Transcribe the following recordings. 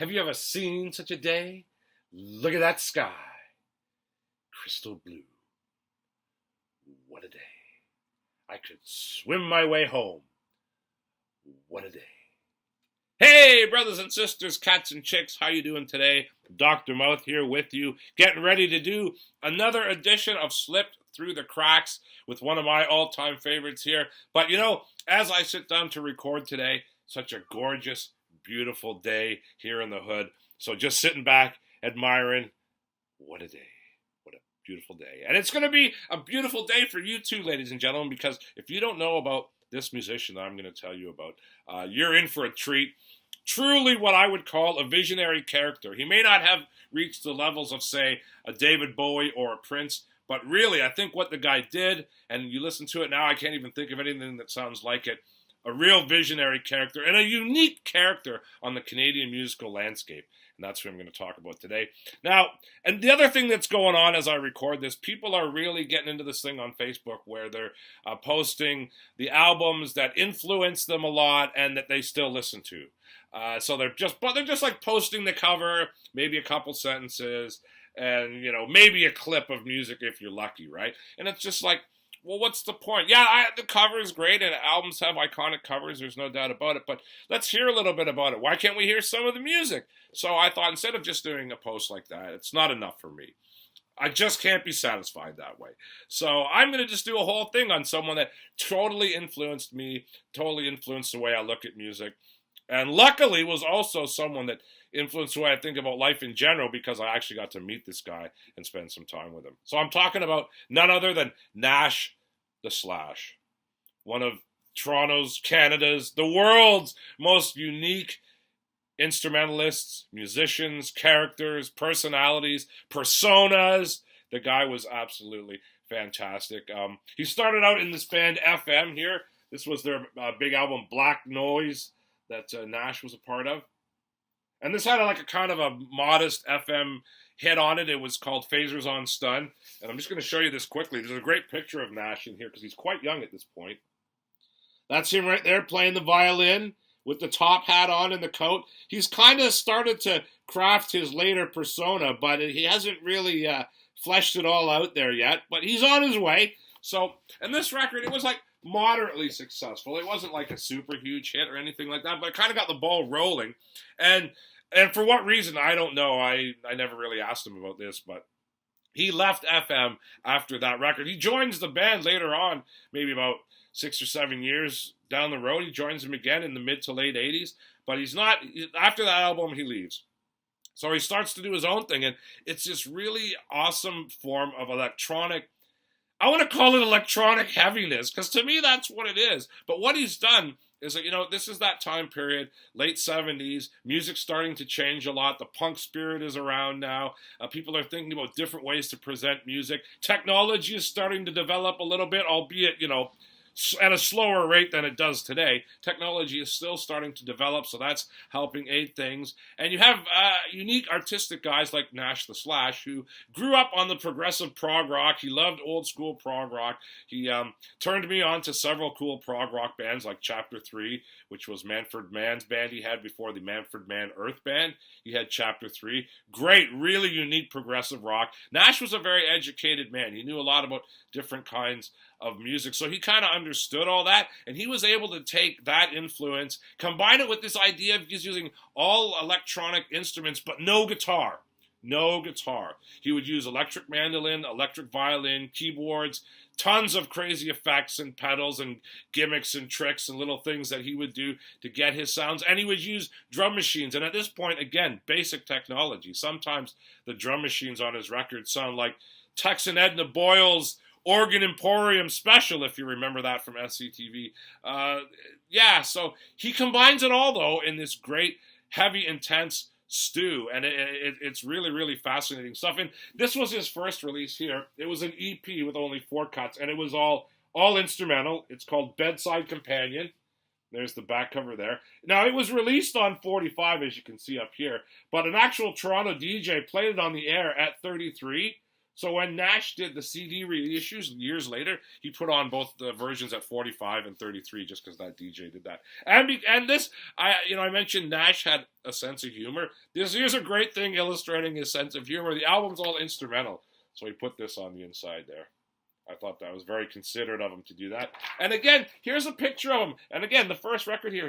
Have you ever seen such a day? Look at that sky. Crystal blue. What a day. I could swim my way home. What a day. Hey, brothers and sisters, cats and chicks, how you doing today? Dr. Mouth here with you, getting ready to do another edition of Slipped Through the Cracks with one of my all-time favorites here. But you know, as I sit down to record today, such a gorgeous, beautiful day here in the hood. So just sitting back, admiring, what a day. What a beautiful day. And it's going to be a beautiful day for you too, ladies and gentlemen, because if you don't know about this musician that I'm going to tell you about, you're in for a treat. Truly what I would call a visionary character. He may not have reached the levels of, say, a David Bowie or a Prince, but really, I think what the guy did, and you listen to it now, I can't even think of anything that sounds like it, a real visionary character and a unique character on the Canadian musical landscape. And that's what I'm going to talk about today. Now, and the other thing that's going on as I record this, people are really getting into this thing on Facebook where they're posting the albums that influence them a lot and that they still listen to. So they're just like posting the cover, maybe a couple sentences, and you know, maybe a clip of music if you're lucky, right? And it's just like, well, what's the point? Yeah, the cover is great, and albums have iconic covers. There's no doubt about it. But let's hear a little bit about it. Why can't we hear some of the music? So I thought instead of just doing a post like that, it's not enough for me. I just can't be satisfied that way. So I'm going to just do a whole thing on someone that totally influenced me, totally influenced the way I look at music, and luckily was also someone that influenced the way I think about life in general because I actually got to meet this guy and spend some time with him. So I'm talking about none other than Nash The Slash, one of Toronto's, Canada's, the world's most unique instrumentalists, musicians, characters, personalities, personas. The guy was absolutely fantastic. He started out in this band FM here. This was their big album Black Noise that Nash was a part of. And this had like a kind of a modest FM hit on it. It was called Phasers on Stun. And I'm just going to show you this quickly. There's a great picture of Nash in here because he's quite young at this point. That's him right there playing the violin with the top hat on and the coat. He's kind of started to craft his later persona, but he hasn't really fleshed it all out there yet. But he's on his way. So, and this record, it was like moderately successful. It wasn't like a super huge hit or anything like that, but it kind of got the ball rolling. And for what reason, I don't know. I never really asked him about this, but he left FM after that record. He joins the band later on, maybe about 6 or 7 years down the road. He joins them again in the mid to late 80s, but he's not, after that album, he leaves. So he starts to do his own thing, and it's this really awesome form of electronic, I want to call it electronic heaviness, because to me that's what it is. But what he's done is that, you know, this is that time period, late 70s, music's starting to change a lot. The punk spirit is around now. People are thinking about different ways to present music. Technology is starting to develop a little bit, albeit, you know, at a slower rate than it does today. Technology is still starting to develop, so that's helping aid things. And you have unique artistic guys like Nash The Slash, who grew up on the progressive prog rock. He loved old school prog rock. He turned me on to several cool prog rock bands like Chapter 3, which was Manfred Mann's band he had before the Manfred Mann Earth Band. He had Chapter 3. Great, really unique progressive rock. Nash was a very educated man. He knew a lot about different kinds of music, so he kind of understood all that, and he was able to take that influence, combine it with this idea of he's using all electronic instruments, but no guitar. No guitar. He would use electric mandolin, electric violin, keyboards, tons of crazy effects and pedals and gimmicks and tricks and little things that he would do to get his sounds. And he would use drum machines. And at this point, again, basic technology. Sometimes the drum machines on his records sound like Tex and Edna Boyle's Organ Emporium special, if you remember that from SCTV. Yeah, so he combines it all, though, in this great, heavy, intense stew, and it's really, really fascinating stuff. And this was his first release here. It was an EP with only 4 cuts, and it was all instrumental. It's called Bedside Companion. There's the back cover there. Now, it was released on 45, as you can see up here, but an actual Toronto DJ played it on the air at 33, So when Nash did the CD reissues years later, he put on both the versions at 45 and 33 just because that DJ did that. And this, I mentioned Nash had a sense of humor. Here's a great thing illustrating his sense of humor. The album's all instrumental, so he put this on the inside there. I thought that was very considerate of him to do that. And again, here's a picture of him. And again, the first record here,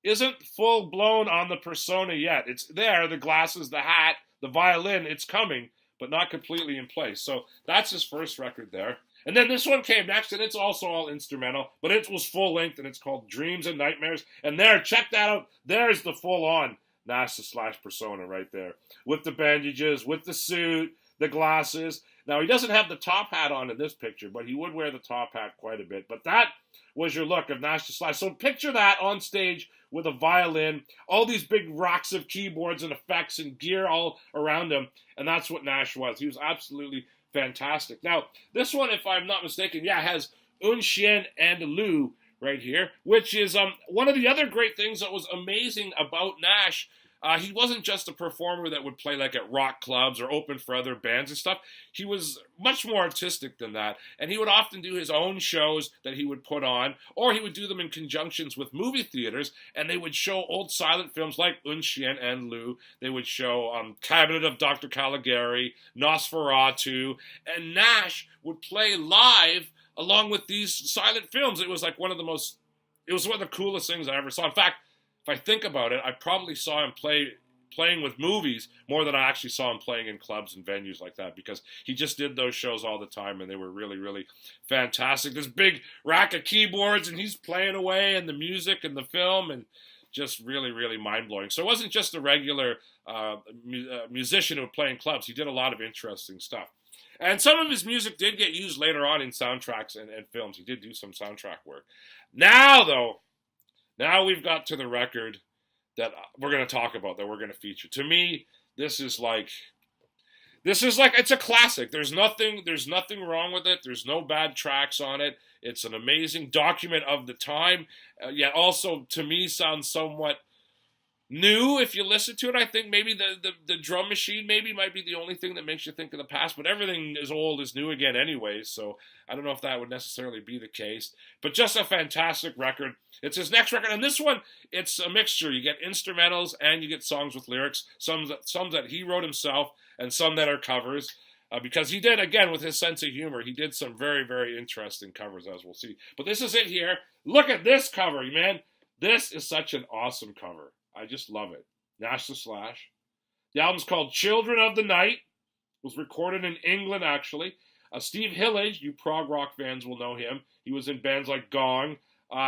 isn't full blown on the persona yet. It's there, the glasses, the hat, the violin, it's coming, but not completely in place. So that's his first record there. And then this one came next, and it's also all instrumental, but it was full length, and it's called Dreams and Nightmares. And there, check that out. There's the full-on Nash The Slash persona right there. With the bandages, with the suit, the glasses. Now, he doesn't have the top hat on in this picture, but he would wear the top hat quite a bit. But that was your look of Nash The Slash. So picture that on stage with a violin, all these big racks of keyboards and effects and gear all around him, and that's what Nash was. He was absolutely fantastic. Now, this one, if I'm not mistaken, has Un Chien and Lu right here, which is one of the other great things that was amazing about Nash. He wasn't just a performer that would play like at rock clubs or open for other bands and stuff. He was much more artistic than that. And he would often do his own shows that he would put on, or he would do them in conjunctions with movie theaters, and they would show old silent films like Un Chien and Lu. They would show Cabinet of Dr. Caligari, Nosferatu, and Nash would play live along with these silent films. It was one of the coolest things I ever saw. In fact, if I think about it, I probably saw him playing with movies more than I actually saw him playing in clubs and venues like that, because he just did those shows all the time, and they were really, really fantastic. This big rack of keyboards, and he's playing away, and the music and the film, and just really, really mind-blowing. So it wasn't just a regular musician who would play in clubs. He did a lot of interesting stuff. And some of his music did get used later on in soundtracks and films. He did do some soundtrack work. Now we've got to the record that we're going to talk about, that we're going to feature. To me, this is like it's a classic. There's nothing wrong with it. There's no bad tracks on it. It's an amazing document of the time. Yet also, to me, sounds somewhat new if you listen to it. I think maybe the drum machine might be the only thing that makes you think of the past, but everything is old is new again anyways, so I don't know if that would necessarily be the case. But just a fantastic record. It's his next record, and this one, it's a mixture. You get instrumentals and you get songs with lyrics, some that he wrote himself and some that are covers, because he did, again, with his sense of humor, he did some very, very interesting covers, as we'll see. But this is it here. Look at this cover, man. This is such an awesome cover. I just love it. Nash The Slash. The album's called Children of the Night. It was recorded in England, actually. Steve Hillage, you prog rock fans will know him. He was in bands like Gong.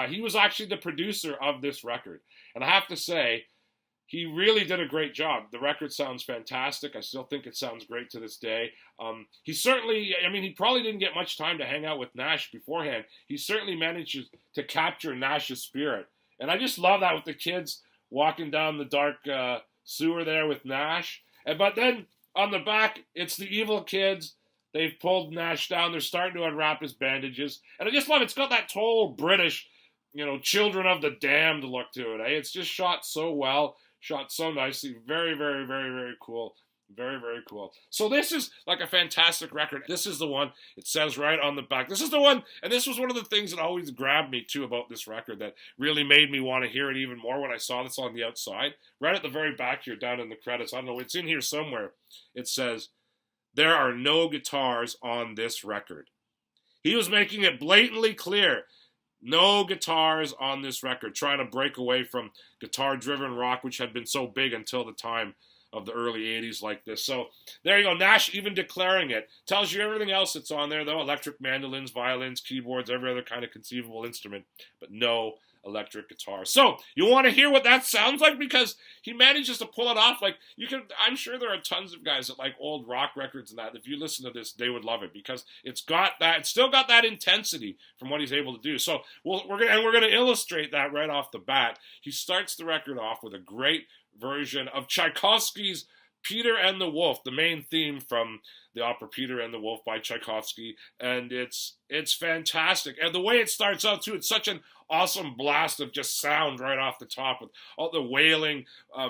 He was actually the producer of this record. And I have to say, he really did a great job. The record sounds fantastic. I still think it sounds great to this day. He probably didn't get much time to hang out with Nash beforehand. He certainly managed to capture Nash's spirit. And I just love that with the kids walking down the dark sewer there with Nash. But then on the back, it's the evil kids. They've pulled Nash down. They're starting to unwrap his bandages. And I just love it. It's got that total British, Children of the Damned look to it. It's just shot so well, shot so nicely. Very, very, very, very cool. Very, very cool. So this is like a fantastic record. This is the one. It says right on the back. This is the one, and this was one of the things that always grabbed me, too, about this record that really made me want to hear it even more when I saw this on the outside. Right at the very back here, down in the credits. I don't know. It's in here somewhere. It says, "There are no guitars on this record." He was making it blatantly clear. No guitars on this record. Trying to break away from guitar-driven rock, which had been so big until the time of the early 80s like this. So there you go. Nash even declaring it. Tells you everything else that's on there, though. Electric mandolins, violins, keyboards, every other kind of conceivable instrument. But no electric guitar. So you want to hear what that sounds like? Because he manages to pull it off. I'm sure there are tons of guys that like old rock records and that. If you listen to this, they would love it because it's still got that intensity from what he's able to do. So we're gonna illustrate that right off the bat. He starts the record off with a great version of Tchaikovsky's Peter and the Wolf, the main theme from the opera Peter and the Wolf by Tchaikovsky, and it's fantastic. And the way it starts out too, it's such an awesome blast of just sound right off the top with all the wailing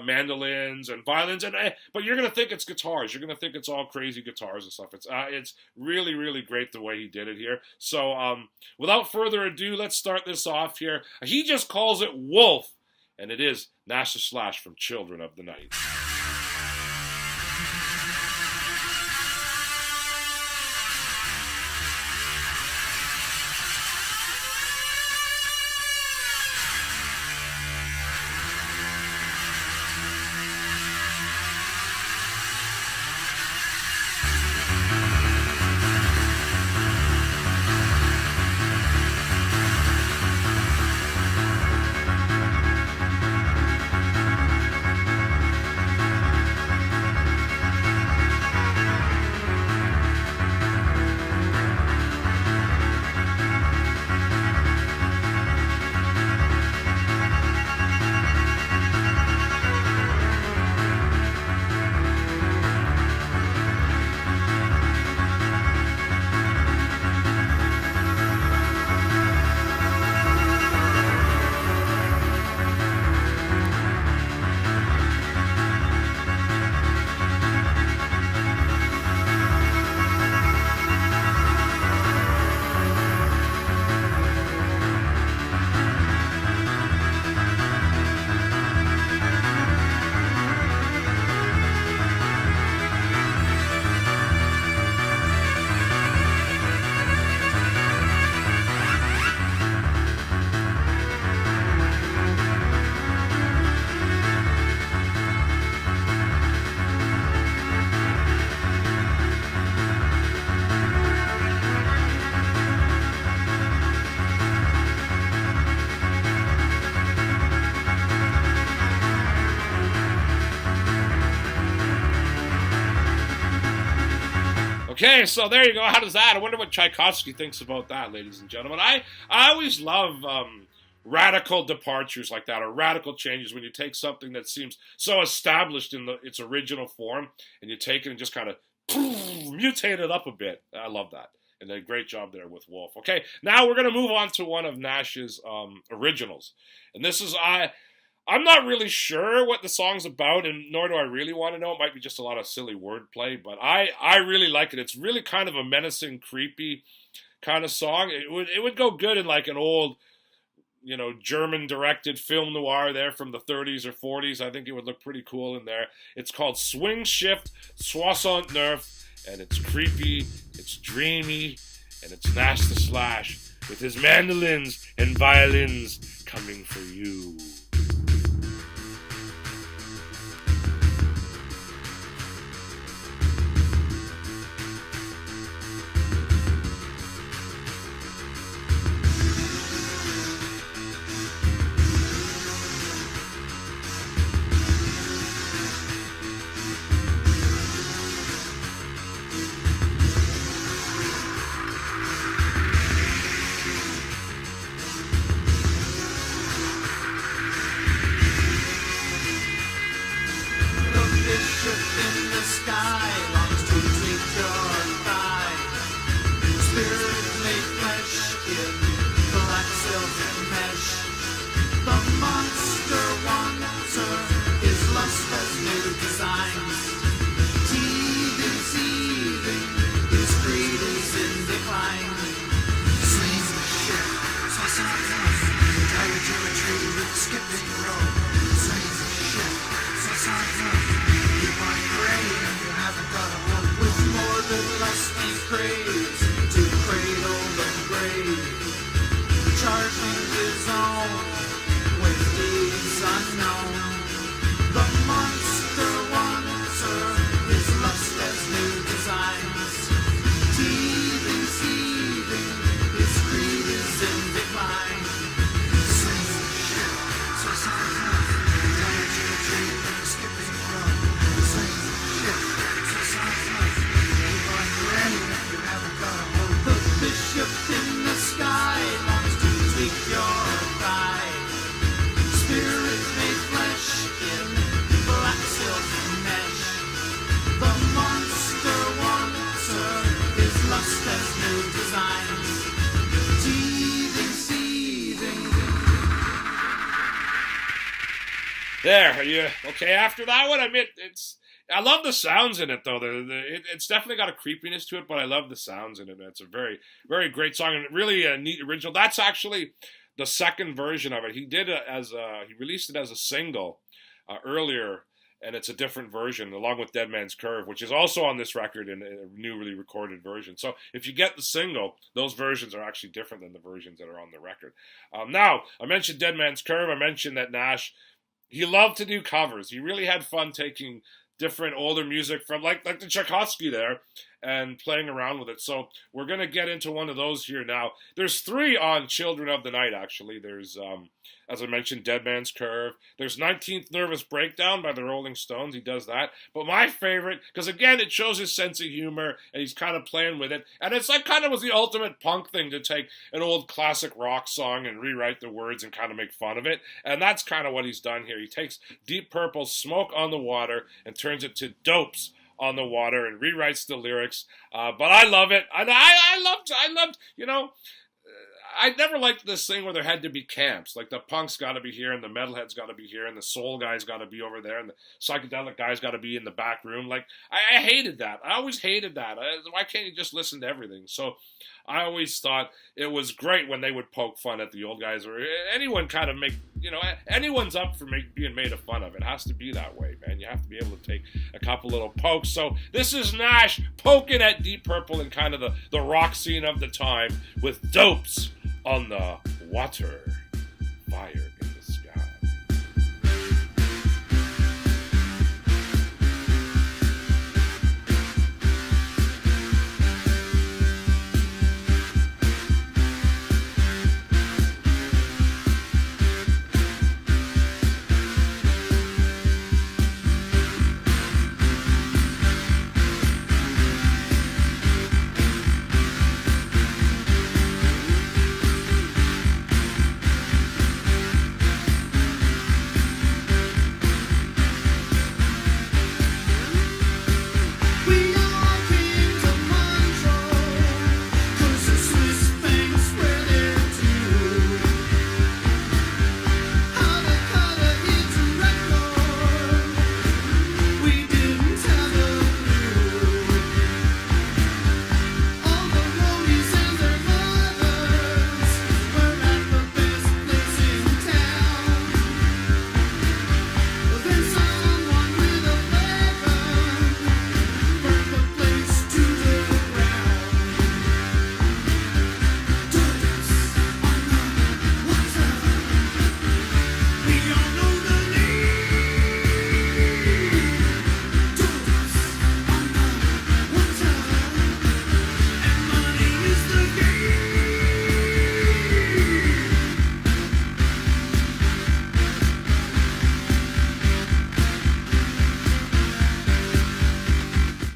mandolins and violins, and but you're gonna think it's guitars. You're gonna think it's all crazy guitars and stuff. It's really, really great the way he did it here. So without further ado, let's start this off here. He just calls it Wolf, and it is Nash the Slash from Children of the Night. Okay, so there you go. How does that? I wonder what Tchaikovsky thinks about that, ladies and gentlemen. I always love radical departures like that, or radical changes when you take something that seems so established in its original form, and you take it and just kind of mutate it up a bit. I love that. And a great job there with Wolf. Okay, now we're going to move on to one of Nash's originals. And this is, I'm not really sure what the song's about, and nor do I really want to know. It might be just a lot of silly wordplay, but I really like it. It's really kind of a menacing, creepy kind of song. It would go good in like an old, German-directed film noir there from the 30s or 40s. I think it would look pretty cool in there. It's called Swing Shift 69, and it's creepy, it's dreamy, and it's Nash the Slash with his mandolins and violins coming for you. There, are you okay after that one? I mean, I love the sounds in it, though. It's definitely got a creepiness to it, but I love the sounds in it. It's a very, very great song and really a neat original. That's actually the second version of it. He did it he released it as a single earlier, and it's a different version along with Dead Man's Curve, which is also on this record in a newly recorded version. So if you get the single, those versions are actually different than the versions that are on the record. Now, I mentioned Dead Man's Curve. I mentioned that Nash, he loved to do covers. He really had fun taking different older music from like the Tchaikovsky there and playing around with it. So we're going to get into one of those here now. There's 3 on Children of the Night, actually. There's, as I mentioned, Dead Man's Curve. There's 19th Nervous Breakdown by the Rolling Stones. He does that. But my favorite, because again, it shows his sense of humor and he's kind of playing with it. And it's like kind of was the ultimate punk thing to take an old classic rock song and rewrite the words and kind of make fun of it. And that's kind of what he's done here. He takes Deep Purple's Smoke on the Water and turns it to Dopes on the Water and rewrites the lyrics. But I love it. I loved, you know, I never liked this thing where there had to be camps. Like the punk's got to be here and the metalhead's got to be here and the soul guy's got to be over there and the psychedelic guy's got to be in the back room. Like I hated that. I always hated that. Why can't you just listen to everything? So I always thought it was great when they would poke fun at the old guys or anyone kind of make, you know, anyone's up for being made fun of. It has to be that way, man. You have to be able to take a couple little pokes. So this is Nash poking at Deep Purple and kind of the rock scene of the time with Dopes on the Water, Fire in the Sky.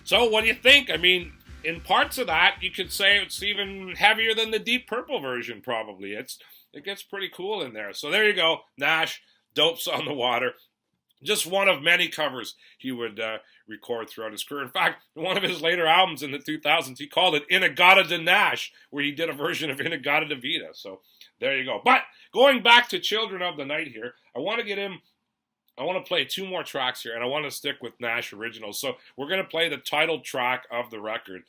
So what do you think? I mean, in parts of that, you could say it's even heavier than the Deep Purple version, probably. It gets pretty cool in there. So there you go, Nash, Dopes on the Water. Just one of many covers he would record throughout his career. In fact, in one of his later albums in the 2000s, he called it Inagata de Nash, where he did a version of Inagata de Vida. So there you go. But going back to Children of the Night here, I want to play 2 more tracks here, and I want to stick with Nash originals. So we're going to play the title track of the record,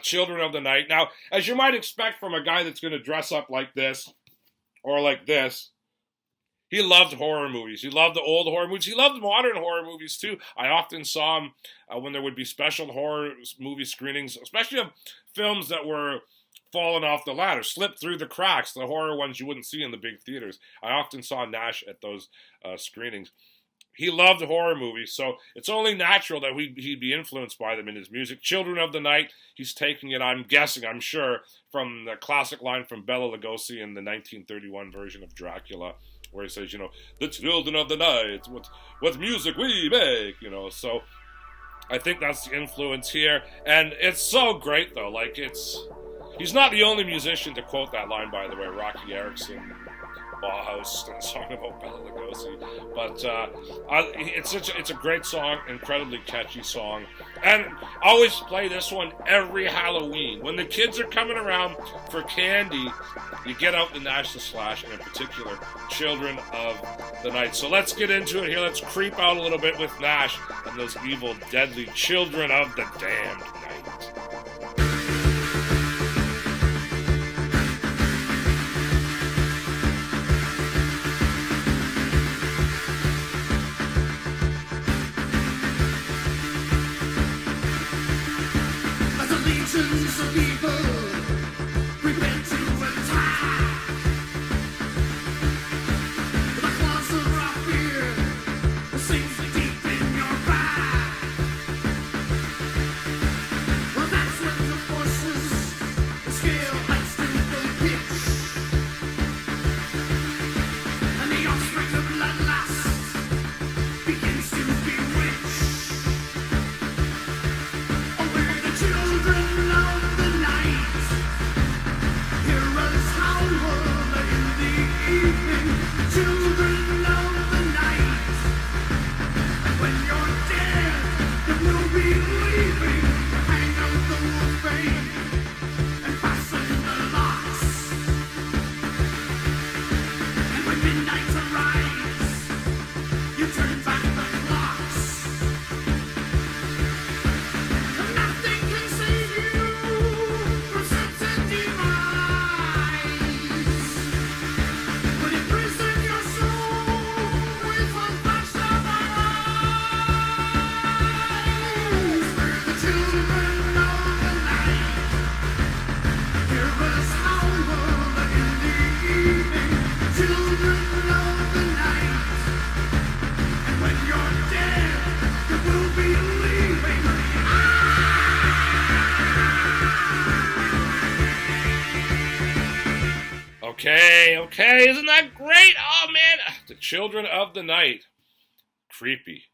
Children of the Night. Now, as you might expect from a guy that's going to dress up like this or like this, he loved horror movies. He loved the old horror movies. He loved modern horror movies, too. I often saw him when there would be special horror movie screenings, especially of films that were fallen off the ladder, slipped through the cracks, the horror ones you wouldn't see in the big theaters. I often saw Nash at those screenings. He loved horror movies, so it's only natural that he'd be influenced by them in his music. Children of the Night, he's taking it, I'm sure, from the classic line from Bela Lugosi in the 1931 version of Dracula, where he says, you know, the children of the night, what music we make, you know. So I think that's the influence here, and it's so great, though. Like, he's not the only musician to quote that line, by the way. Rocky Erickson Bauhaus and a song about Bela Lugosi. But it's a great song, incredibly catchy song. And I always play this one every Halloween. When the kids are coming around for candy, you get out the Nash The Slash, and in particular, Children of the Night. So let's get into it here. Let's creep out a little bit with Nash and those evil, deadly children of the damned night. Of evil, prepare to attack. The claws of raw fear sink deep in your back. Well, that's when the forces, the scale has to full pitch, and the offspring of bloodlust begins to bewitch. Oh, we're the children of children of the night. And when you're dead, you will be leaving. Hang out the wolfbane and fasten the locks. And when midnight arrives, you turn back the clocks. And nothing can save you from certain demise. But imprison your soul with one flash of eyes. We're the children of the night. Hear us howl in the evening. Children of the night. And when you're dead, you will be leaving. Okay, isn't that great? Oh man, the Children of the Night, creepy,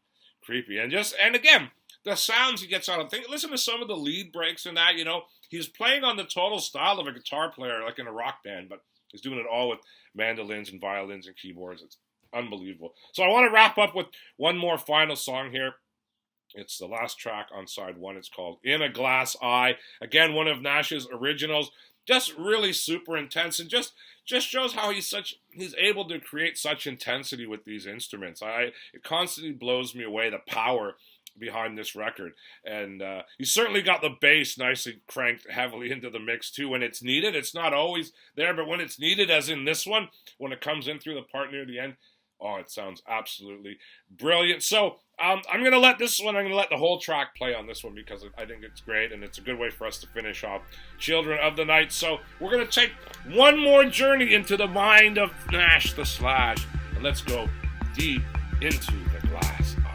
and again, the sounds he gets out of. Listen to some of the lead breaks in that. You know, he's playing on the total style of a guitar player, like in a rock band, but he's doing it all with mandolins and violins and keyboards. It's unbelievable. So I want to wrap up with one more final song here. It's the last track on side one. It's called In a Glass Eye. Again, one of Nash's originals. Just really super intense, and just shows how he's able to create such intensity with these instruments. It constantly blows me away, the power behind this record. And he certainly got the bass nicely cranked heavily into the mix too when it's needed. It's not always there, but when it's needed, as in this one, when it comes in through the part near the end, oh, it sounds absolutely brilliant. So I'm going to let the whole track play on this one because I think it's great and it's a good way for us to finish off Children of the Night. So we're going to take one more journey into the mind of Nash the Slash, and let's go deep into the glass eye.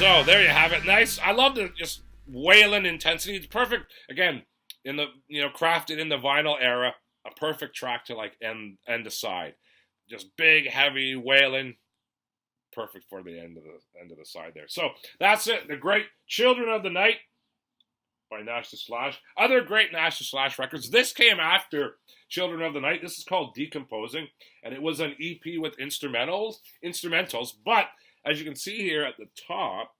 So there you have it. Nice. I love the just wailing intensity. It's perfect. Again, in the crafted in the vinyl era, a perfect track to like end the side. Just big, heavy wailing. Perfect for the end of the side there. So that's it. The great Children of the Night by Nash The Slash. Other great Nash The Slash records. This came after Children of the Night. This is called Decomposing, and it was an EP with instrumentals. But as you can see here at the top,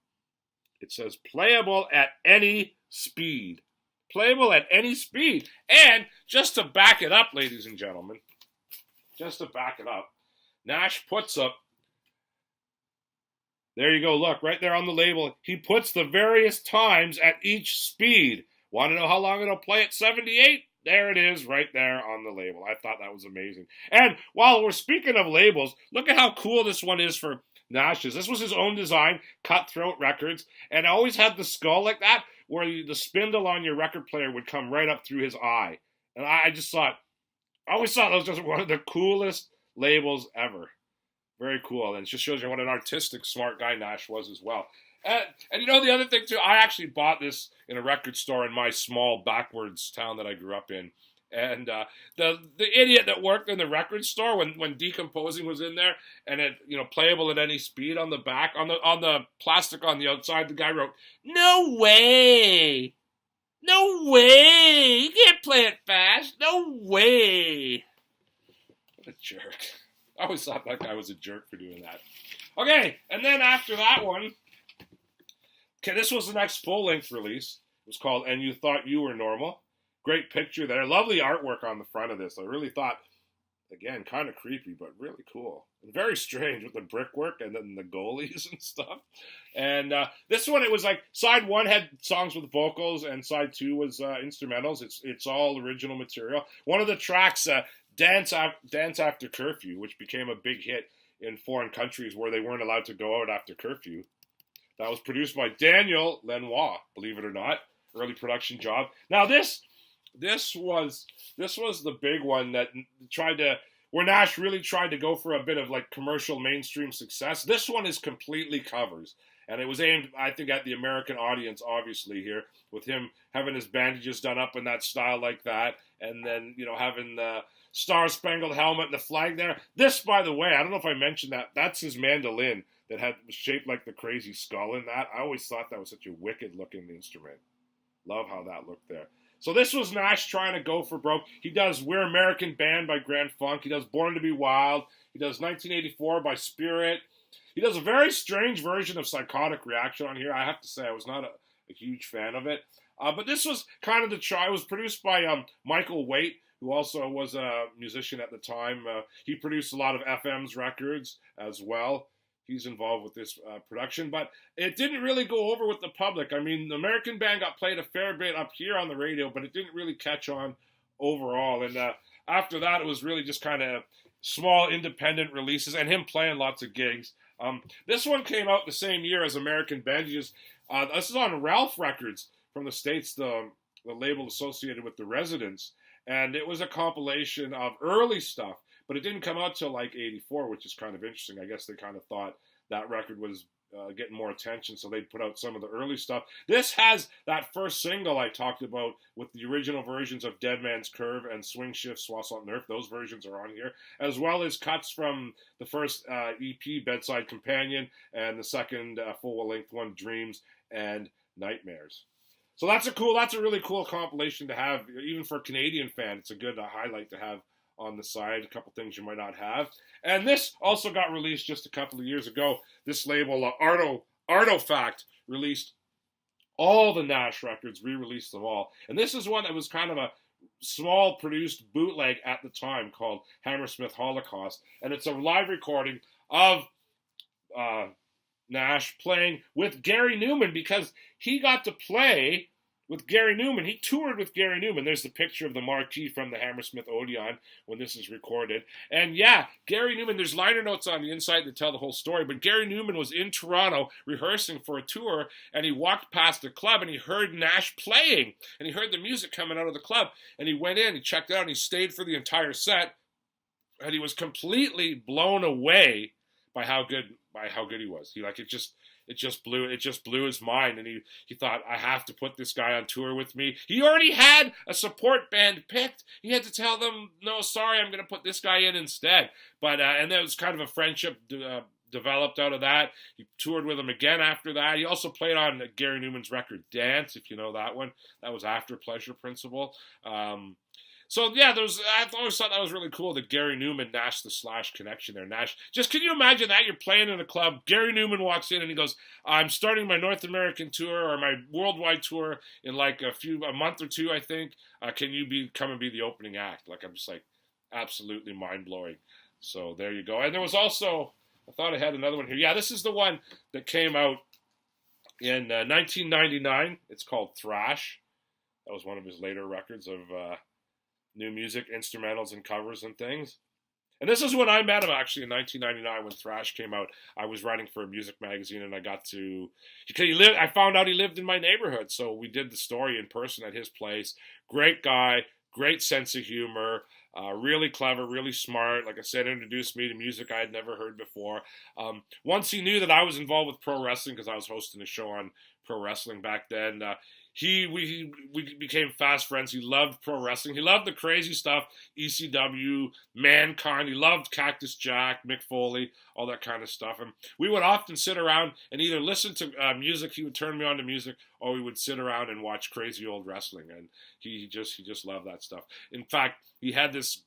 it says playable at any speed. Playable at any speed. And just to back it up, ladies and gentlemen, Nash puts up, there you go, look, right there on the label, he puts the various times at each speed. Want to know how long it'll play at 78? There it is, right there on the label. I thought that was amazing. And while we're speaking of labels, look at how cool this one is for Nash's. This was his own design, Cutthroat Records, and it always had the skull like that, where the spindle on your record player would come right up through his eye. And I always thought that was just one of the coolest labels ever. Very cool, and it just shows you what an artistic, smart guy Nash was as well. And the other thing too, I actually bought this in a record store in my small backwards town that I grew up in. And the idiot that worked in the record store when Decomposing was in there, and it playable at any speed on the back on the plastic on the outside, the guy wrote, "No way, no way, you can't play it fast, no way." What a jerk! I always thought that guy was a jerk for doing that. Okay, and then after that one, this was the next full length release. It was called "And You Thought You Were Normal." Great picture there. Lovely artwork on the front of this. I really thought, again, kind of creepy, but really cool. And very strange with the brickwork and then the goalies and stuff. And this one, it was like, side one had songs with vocals and side two was instrumentals. It's all original material. One of the tracks, Dance After Curfew, which became a big hit in foreign countries where they weren't allowed to go out after curfew. That was produced by Daniel Lanois, believe it or not. Early production job. Now this was the big one that where Nash really tried to go for a bit of like commercial mainstream success. This one is completely covers, and it was aimed, I think, at the American audience, obviously here, with him having his bandages done up in that style like that, and then having the Star Spangled Helmet and the flag there. This, by the way, I don't know if I mentioned that's his mandolin that was shaped like the crazy skull in that. I always thought that was such a wicked looking instrument. Love how that looked there. So this was Nash trying to go for broke. He does We're American Band by Grand Funk. He does Born to Be Wild. He does 1984 by Spirit. He does a very strange version of Psychotic Reaction on here. I have to say I was not a huge fan of it. But this was kind of the try. It was produced by Michael Waite, who also was a musician at the time. He produced a lot of FM's records as well. He's involved with this production, but it didn't really go over with the public. I mean, the American Band got played a fair bit up here on the radio, but it didn't really catch on overall. And after that, it was really just kind of small independent releases and him playing lots of gigs. This one came out the same year as American Bandages. This is on Ralph Records from the States, the label associated with the Residents. And it was a compilation of early stuff. But it didn't come out till like 84, which is kind of interesting. I guess they kind of thought that record was getting more attention, so they'd put out some of the early stuff. This has that first single I talked about with the original versions of Dead Man's Curve and Swing Shift, Soissons Neuf. Those versions are on here, as well as cuts from the first EP, Bedside Companion, and the second full-length one, Dreams and Nightmares. So that's a really cool compilation to have, even for a Canadian fan. It's a good highlight to have on the side, a couple things you might not have. And this also got released just a couple of years ago. This label, Artofact, released all the Nash records, re-released them all. And this is one that was kind of a small produced bootleg at the time called Hammersmith Holocaust. And it's a live recording of Nash playing with Gary Newman, because he got to play with Gary Newman. He toured with Gary Newman. There's the picture of the marquee from the Hammersmith Odeon when this is recorded. And yeah, Gary Newman, there's liner notes on the inside that tell the whole story, but Gary Newman was in Toronto rehearsing for a tour, and he walked past the club, and he heard Nash playing, and he heard the music coming out of the club, and he went in, he checked it out, and he stayed for the entire set, and he was completely blown away by how good he was. it just blew his mind, and he thought, I have to put this guy on tour with me. He already had a support band picked. He had to tell them, no, sorry, I'm going to put this guy in instead. But and there was kind of a friendship developed out of that. He toured with him again after that. He also played on Gary Numan's record Dance, if you know that one. That was after Pleasure Principle. So yeah, I always thought that was really cool, the Gary Numan Nash the Slash connection there. Nash, just can you imagine that? You're playing in a club, Gary Numan walks in and he goes, I'm starting my North American tour or my worldwide tour in like a month or two, I think. Can you come and be the opening act? Like, I'm just like, absolutely mind blowing. So there you go. And there was also, I thought I had another one here. Yeah, this is the one that came out in 1999. It's called Thrash. That was one of his later records of new music, instrumentals and covers and things. And this is when I met him, actually, in 1999 when Thrash came out. I was writing for a music magazine, and I got to... I found out he lived in my neighborhood, so we did the story in person at his place. Great guy, great sense of humor, really clever, really smart. Like I said, introduced me to music I had never heard before. Once he knew that I was involved with pro wrestling, because I was hosting a show on pro wrestling back then, we became fast friends. He loved pro wrestling. He loved the crazy stuff, ECW, Mankind. He loved Cactus Jack, Mick Foley, all that kind of stuff. And we would often sit around and either listen to music. He would turn me on to music, or we would sit around and watch crazy old wrestling. And he just loved that stuff. In fact, he had this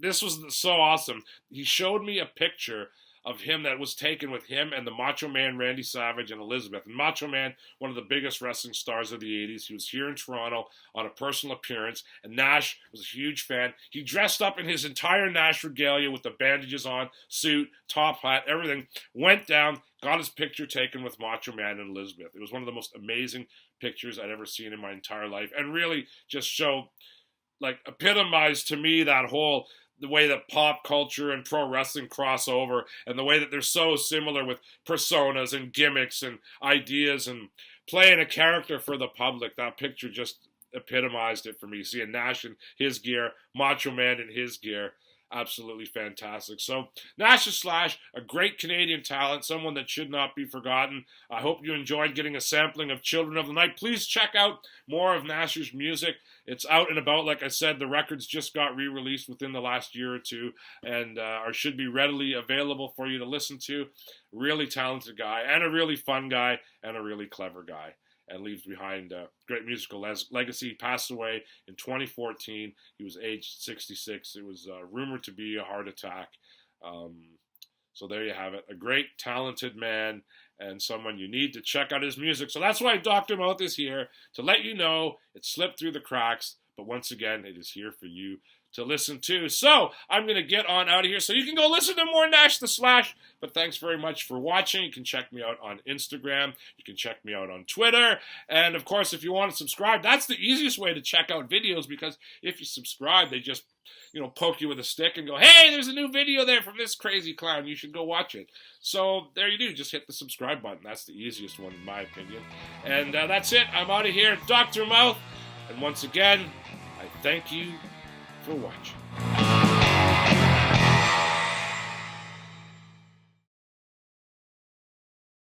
was so awesome. He showed me a picture of him that was taken with him and the Macho Man Randy Savage and Elizabeth. And Macho Man, one of the biggest wrestling stars of the 80s, he was here in Toronto on a personal appearance, and Nash was a huge fan. He dressed up in his entire Nash regalia with the bandages on, suit, top hat, everything, went down, got his picture taken with Macho Man and Elizabeth. It was one of the most amazing pictures I'd ever seen in my entire life, and really just epitomized to me that whole... the way that pop culture and pro wrestling cross over, and the way that they're so similar with personas and gimmicks and ideas and playing a character for the public. That picture just epitomized it for me. Seeing Nash in his gear, Macho Man in his gear, absolutely fantastic. So Nash The Slash, a great Canadian talent, someone that should not be forgotten. I hope you enjoyed getting a sampling of Children of the Night. Please check out more of Nash's music. It's out and about. Like I said, the records just got re-released within the last year or two, and should be readily available for you to listen to. Really talented guy, and a really fun guy, and a really clever guy, and leaves behind a great musical legacy. He passed away in 2014. He was aged 66. It was rumored to be a heart attack. So there you have it. A great, talented man, and someone you need to check out his music. So that's why Dr. Mouth is here, to let you know it slipped through the cracks, but once again, it is here for you to listen to. So I'm going to get on out of here so you can go listen to more Nash The Slash. But thanks very much for watching. You can check me out on Instagram. You can check me out on Twitter. And of course, if you want to subscribe, that's the easiest way to check out videos, because if you subscribe, they just poke you with a stick and go, hey, there's a new video there from this crazy clown. You should go watch it. So there you do. Just hit the subscribe button. That's the easiest one, in my opinion. And that's it. I'm out of here. Dr. Mouth. And once again, I thank you for watching.